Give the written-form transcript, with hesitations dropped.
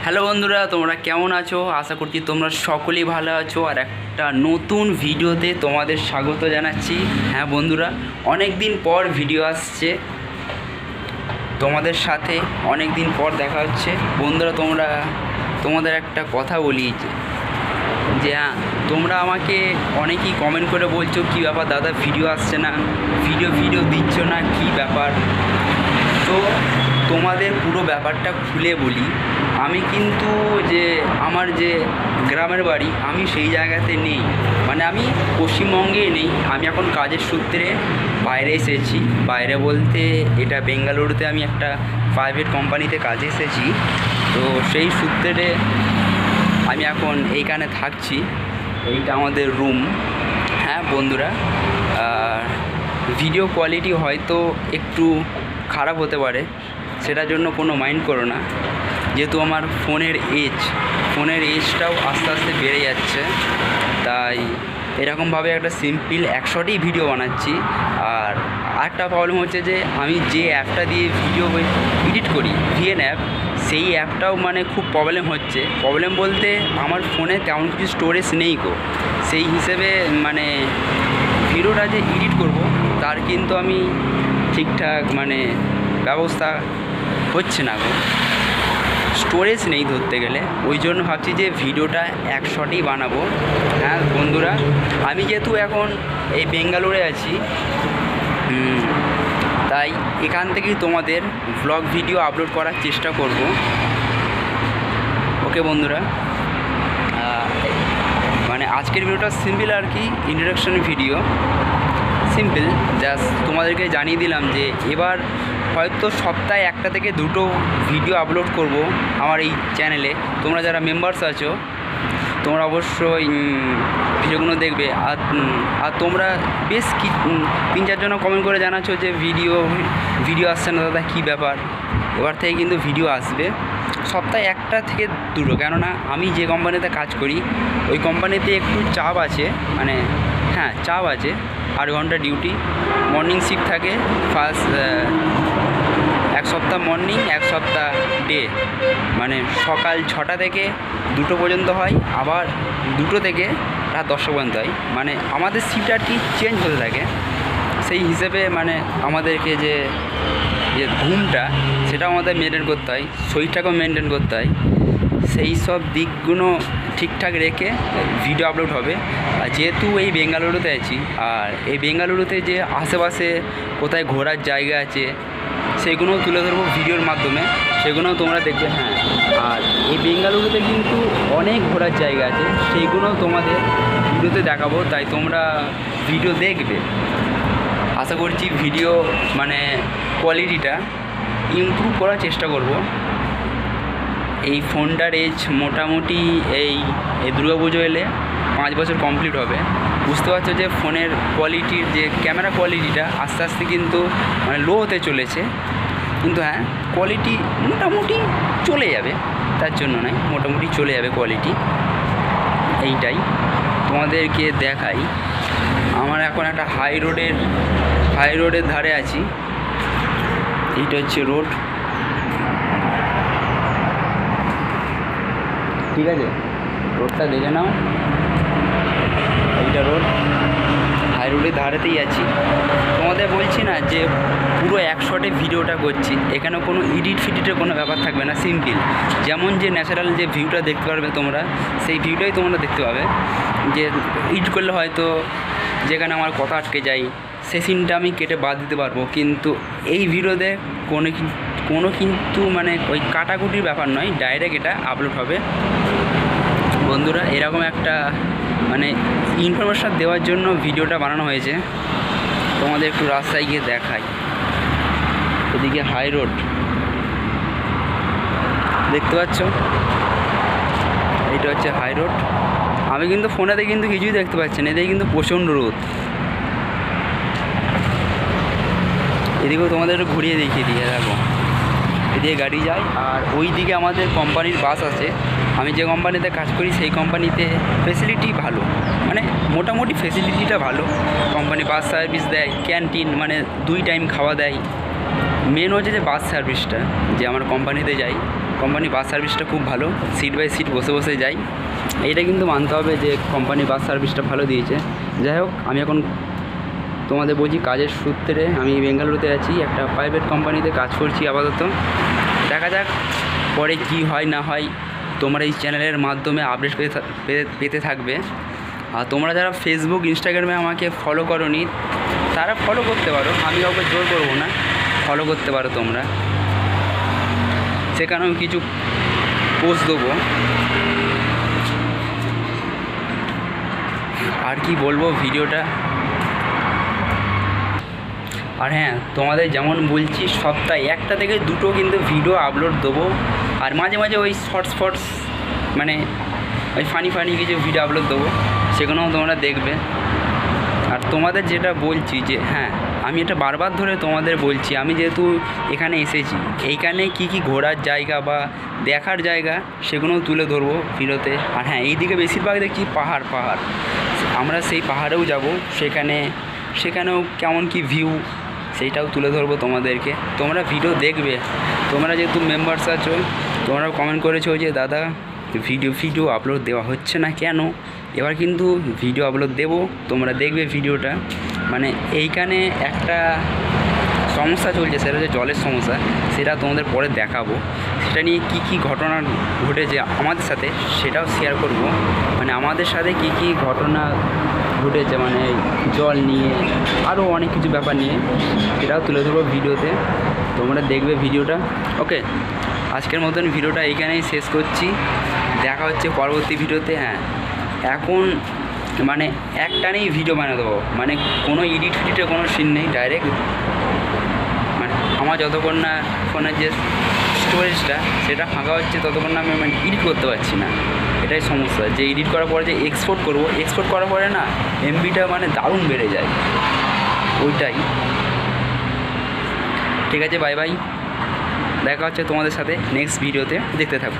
Hello বন্ধুরা, তোমরা কেমন আছো? আশা করছি তোমরা সকলেই ভালো আছো। আর একটা নতুন ভিডিওতে তোমাদের স্বাগত জানাচ্ছি। হ্যাঁ বন্ধুরা, অনেক দিন পর ভিডিও আসছে, তোমাদের সাথে অনেক দিন পর দেখা হচ্ছে। বন্ধুরা, তোমাদের একটা কথা বলি যে হ্যাঁ, তোমরা আমাকে অনেকেই কমেন্ট করে বলছো কী ব্যাপার দাদা, ভিডিও আসছে না, ভিডিও দিচ্ছ না, কী ব্যাপার। তো তোমাদের পুরো ব্যাপারটা খুলে বলি। আমি কিন্তু আমার যে গ্রামের বাড়ি, আমি সেই জায়গাতে নেই, মানে আমি পশ্চিমবঙ্গেই নেই। আমি এখন কাজের সূত্রে বাইরে এসেছি। বাইরে বলতে এটা বেঙ্গালুরুতে আমি একটা প্রাইভেট কোম্পানিতে কাজে এসেছি। তো সেই সূত্রে আমি এখন এইখানে থাকছি। এইটা আমাদের রুম। হ্যাঁ বন্ধুরা, ভিডিও কোয়ালিটি হয়তো একটু খারাপ হতে পারে, সেটার জন্য কোনো মাইন্ড করো না। যেহেতু আমার ফোনের এজটাও আস্তে আস্তে বেড়ে যাচ্ছে, তাই এরকমভাবে একটা সিম্পল একশোটি ভিডিও বানাচ্ছি। আর আরেকটা প্রবলেম হচ্ছে যে আমি যে অ্যাপটা দিয়ে ভিডিও এডিট করি, ভিএন অ্যাপ, সেই অ্যাপটাও মানে খুব প্রবলেম হচ্ছে। প্রবলেম বলতে আমার ফোনে তেমন কিছু স্টোরেজ নেই গো। সেই হিসেবে মানে ভিডিওটা যে এডিট করব তার কিন্তু আমি ঠিকঠাক মানে ব্যবস্থা হচ্ছে না গো, স্টোরেজ নেই ধরতে গেলে। ওই জন্য ভাবছি যে ভিডিওটা একশোটেই বানাবো। হ্যাঁ বন্ধুরা, আমি যেহেতু এখন এই বেঙ্গালুরুতে আছি, তাই এখান থেকেই তোমাদের ব্লগ ভিডিও আপলোড করার চেষ্টা করব। ওকে বন্ধুরা, মানে আজকের ভিডিওটা সিম্পল আর কি, ইন্ট্রোডাকশন ভিডিও সিম্পল। জাস্ট তোমাদেরকে জানিয়ে দিলাম যে এবার হয়তো সপ্তাহে একটা থেকে দুটো ভিডিও আপলোড করব আমার এই চ্যানেলে। তোমরা যারা মেম্বার্স আছো তোমরা অবশ্যই ভিডিওগুলো দেখবে। আর তোমরা বেশ কি 3-4জন কমেন্ট করে জানাচ্ছো যে ভিডিও আসছে না দাদা, কী ব্যাপার। এবার থেকে কিন্তু ভিডিও আসবে সপ্তাহে একটা থেকে দুটো। কেননা আমি যে কোম্পানিতে কাজ করি ওই কোম্পানিতে একটু চাপ আছে, মানে হ্যাঁ চাপ আছে। 8 ঘন্টা ডিউটি, মর্নিং শিফট থাকে। ফার্স্ট এক সপ্তাহ মর্নিং, এক সপ্তাহ ডে, মানে সকাল 6টা থেকে 2টো পর্যন্ত হয়, আবার 2টো থেকে রাত 10টা পর্যন্ত হয়। মানে আমাদের শিফট আর কি চেঞ্জ হতে থাকে। সেই হিসেবে মানে আমাদেরকে যে ঘুমটা সেটাও আমাদের মেনটেন করতে হয়, শরীরটাকেও মেনটেন করতে হয়। সেই সব দিকগুলো ঠিকঠাক রেখে ভিডিও আপলোড হবে। আর যেহেতু এই বেঙ্গালুরুতে আছি, আর এই বেঙ্গালুরুতে যে আশেপাশে কোথায় ঘোরার জায়গা আছে সেগুলোও তুলে ধরবো ভিডিওর মাধ্যমে, সেগুলোও তোমরা দেখবে। হ্যাঁ, আর এই বেঙ্গালুরুতে কিন্তু অনেক ঘোরার জায়গা আছে, সেইগুলোও তোমাদের ভিডিওতে দেখাবো। তাই তোমরা ভিডিও দেখবে। আশা করছি ভিডিও মানে কোয়ালিটিটা ইমপ্রুভ করার চেষ্টা করব। এই ফোনটার এজ মোটামুটি এই দুর্গাপুজো এলে 5 বছর কমপ্লিট হবে। বুঝতে পারছো যে ফোনের কোয়ালিটির যে ক্যামেরা কোয়ালিটিটা আস্তে আস্তে কিন্তু মানে লো হতে চলেছে। কিন্তু হ্যাঁ, কোয়ালিটি মোটামুটি চলে যাবে, তার জন্য নয়, মোটামুটি চলে যাবে কোয়ালিটি। এইটাই তোমাদেরকে দেখাই। আমার এখন একটা হাই রোডের ধারে আছি। এইটা হচ্ছে রোড, ঠিক আছে? রোডটা দেখে নাও, এইটা রোড, হাই রোডের ধারেতেই আছি। তোমাদের বলছি না যে পুরো একশোটে ভিডিওটা করছি, এখানে কোনো ফিডিটের কোনো ব্যাপার থাকবে না। সিম্পল যেমন যে ন্যাচারাল যে ভিউটা দেখতে পারবে তোমরা, সেই ভিউটাই তোমরা দেখতে পাবে। যে এডিট করলে হয়তো যেখানে আমার কথা আটকে যায় সেই সিনটা আমি কেটে বাদ দিতে পারবো, কিন্তু এই ভিডিওতে কোনো কিন্তু মানে ওই কাটাকুটির ব্যাপার নয়, ডাইরেক্ট এটা আপলোড হবে। বন্ধুরা, এরকম একটা মানে ইনফরমেশন দেওয়ার জন্য ভিডিওটা বানানো হয়েছে। তোমাদের একটু রাস্তায় গিয়ে দেখাই। এদিকে হাই রোড দেখতে পাচ্ছ, এইটা হচ্ছে হাই রোড। আমি কিন্তু ফোনেতে কিন্তু কিছুই দেখতে পাচ্ছি না, এদিকে কিন্তু প্রচণ্ড রোদ। এদিকেও তোমাদের একটু ঘুরিয়ে দেখিয়ে দিয়ে দেখো, এদিকে গাড়ি যায়, আর ওই দিকে আমাদের কোম্পানির বাস আছে। আমি যে কোম্পানিতে কাজ করি সেই কোম্পানিতে ফেসিলিটি ভালো, মানে মোটামুটি ফেসিলিটিটা ভালো। কোম্পানি বাস সার্ভিস দেয়, ক্যান্টিন, মানে 2 টাইম খাওয়া দেয়। মেন হচ্ছে যে বাস সার্ভিসটা, যে আমার কোম্পানিতে যাই কোম্পানি বাস সার্ভিসটা খুব ভালো, সিট বাই সিট বসে বসে যাই। এইটা কিন্তু মানতে হবে যে কোম্পানি বাস সার্ভিসটা ভালো দিয়েছে। যাই হোক, আমি এখন তোমাদের বলছি কাজের সূত্রে আমি বেঙ্গালুরুতে আছি, একটা প্রাইভেট কোম্পানিতে কাজ করছি আপাতত। দেখা যাক পরে কি হয় না হয়, তোমরা এই চ্যানেলের মাধ্যমে আপডেট পেতে থাকবে। আর তোমরা যারা ফেসবুক ইনস্টাগ্রামে আমাকে ফলো করোনি তারা ফলো করতে পারো, আমি কাউকে জোর করবো না, ফলো করতে পারো তোমরা, সেখানেও কিছু পোস্ট দেবো। আর কি বলবো ভিডিওটা, আর হ্যাঁ তোমাদের যেমন বলছি সপ্তাহে একটা থেকে দুটো কিন্তু ভিডিও আপলোড দেবো। আর মাঝে মাঝে ওই শর্টস মানে ওই ফানি কিছু ভিডিও আপলোড দেবো, সেগুলোও তোমরা দেখবে। আর তোমাদের যেটা বলছি যে হ্যাঁ, আমি এটা বারবার ধরে তোমাদের বলছি, আমি যেহেতু এখানে এসেছি, এইখানে কি ঘোরার জায়গা বা দেখার জায়গা সেগুলোও তুলে ধরবো ভিডিওতে। আর হ্যাঁ, এইদিকে বেশিরভাগ দেখছি পাহাড়, আমরা সেই পাহাড়েও যাব, সেখানেও কেমন কি ভিউ সেইটাও তুলে ধরবো তোমাদেরকে। তোমরা ভিডিও দেখবে, তোমরা যেহেতু মেম্বার্স আছো, তোমরাও কমেন্ট করেছো যে দাদা ভিডিও আপলোড দেওয়া হচ্ছে না কেন। এবার কিন্তু ভিডিও আপলোড দেবো, তোমরা দেখবে ভিডিওটা। মানে এইখানে একটা সমস্যা চলছে, সেটা হচ্ছে জলের সমস্যা, সেটা তোমাদের পরে দেখাবো। সেটা নিয়ে কী ঘটনা ঘটেছে আমাদের সাথে সেটাও শেয়ার করব। মানে আমাদের সাথে কী ঘটনা ঘটেছে, মানে জল নিয়ে আরও অনেক কিছু ব্যাপার নিয়ে, সেটাও তুলে ধরবো ভিডিওতে, তোমরা দেখবে ভিডিওটা। ওকে, আজকের মতন ভিডিওটা এইখানেই শেষ করছি, দেখা হচ্ছে পরবর্তী ভিডিওতে। হ্যাঁ, এখন মানে একটানেই ভিডিও বানিয়ে দেবো, মানে কোনো এডিটের কোনো সিন নেই, ডাইরেক্ট মানে আমার যতক্ষণ না ফোনের যে স্টোরেজটা সেটা ফাঁকা হচ্ছে ততক্ষণ না আমি মানে এডিট করতে পারছি না। এটাই সমস্যা, যে এডিট করার পরে যে এক্সপোর্ট করার পরে না এমবিটা মানে দারুণ বেড়ে যায়, ওইটাই। ঠিক আছে, বাই, দেখা হচ্ছে তোমাদের সাথে নেক্সট ভিডিওতে, দেখতে থাকো।